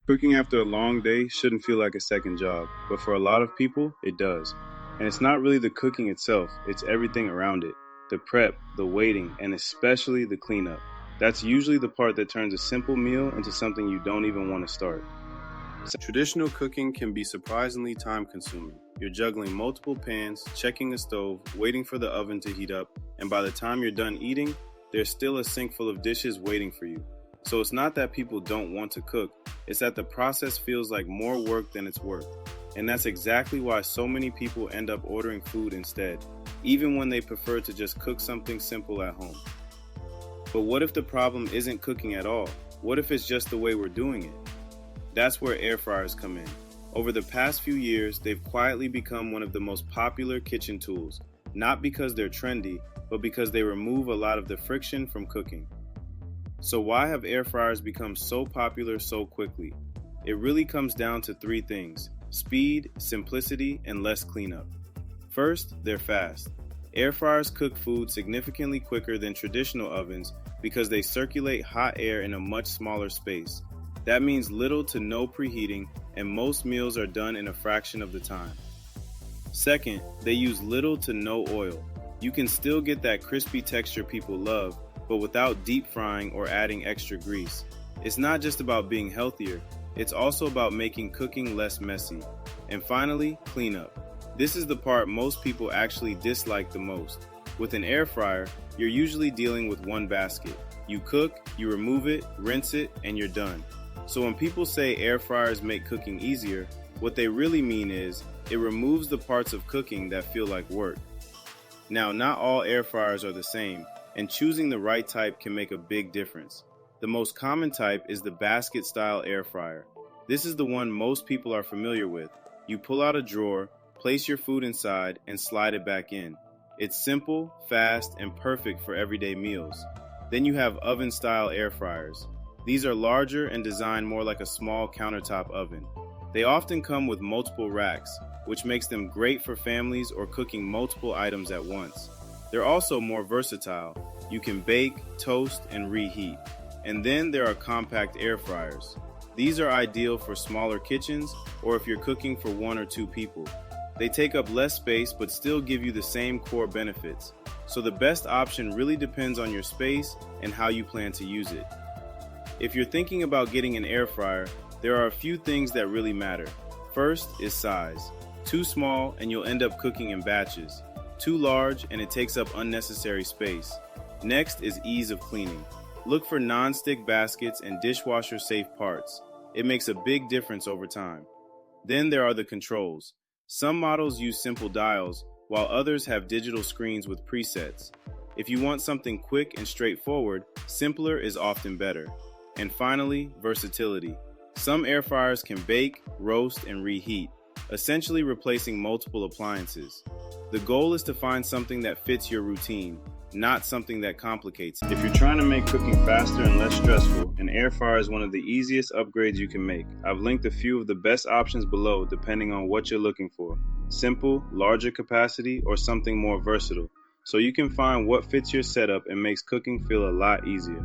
Cooking after a long day shouldn't feel like a second job, but for a lot of people, it does. And it's not really the cooking itself, it's everything around it. The prep, the waiting, and especially the cleanup. That's usually the part that turns a simple meal into something you don't even want to start. Traditional cooking can be surprisingly time consuming. You're juggling multiple pans, checking the stove, waiting for the oven to heat up, and by the time you're done eating, there's still a sink full of dishes waiting for you. So it's not that people don't want to cook, it's that the process feels like more work than it's worth. And that's exactly why so many people end up ordering food instead, even when they prefer to just cook something simple at home. But what if the problem isn't cooking at all? What if it's just the way we're doing it? That's where air fryers come in. Over the past few years, they've quietly become one of the most popular kitchen tools, not because they're trendy, but because they remove a lot of the friction from cooking. So why have air fryers become so popular so quickly? It really comes down to three things: speed, simplicity, and less cleanup. First, they're fast. Air fryers cook food significantly quicker than traditional ovens because they circulate hot air in a much smaller space. That means little to no preheating, and most meals are done in a fraction of the time. Second, they use little to no oil. You can still get that crispy texture people love, but without deep frying or adding extra grease. It's not just about being healthier, it's also about making cooking less messy. And finally, cleanup. This is the part most people actually dislike the most. With an air fryer, you're usually dealing with one basket. You cook, you remove it, rinse it, and you're done. So when people say air fryers make cooking easier, what they really mean is it removes the parts of cooking that feel like work. Now, not all air fryers are the same, and choosing the right type can make a big difference. The most common type is the basket-style air fryer. This is the one most people are familiar with. You pull out a drawer, place your food inside, and slide it back in. It's simple, fast, and perfect for everyday meals. Then you have oven-style air fryers. These are larger and designed more like a small countertop oven. They often come with multiple racks, which makes them great for families or cooking multiple items at once. They're also more versatile. You can bake, toast, and reheat. And then there are compact air fryers. These are ideal for smaller kitchens or if you're cooking for one or two people. They take up less space but still give you the same core benefits. So the best option really depends on your space and how you plan to use it. If you're thinking about getting an air fryer, there are a few things that really matter. First is size. Too small and you'll end up cooking in batches. Too large and it takes up unnecessary space. Next is ease of cleaning. Look for non-stick baskets and dishwasher-safe parts. It makes a big difference over time. Then there are the controls. Some models use simple dials, while others have digital screens with presets. If you want something quick and straightforward, simpler is often better. And finally, versatility. Some air fryers can bake, roast, and reheat, essentially replacing multiple appliances. The goal is to find something that fits your routine, not something that complicates it. If you're trying to make cooking faster and less stressful, an air fryer is one of the easiest upgrades you can make. I've linked a few of the best options below depending on what you're looking for. Simple, larger capacity, or something more versatile, so you can find what fits your setup and makes cooking feel a lot easier.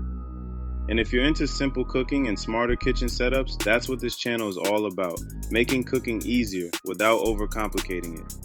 And if you're into simple cooking and smarter kitchen setups, that's what this channel is all about, making cooking easier without overcomplicating it.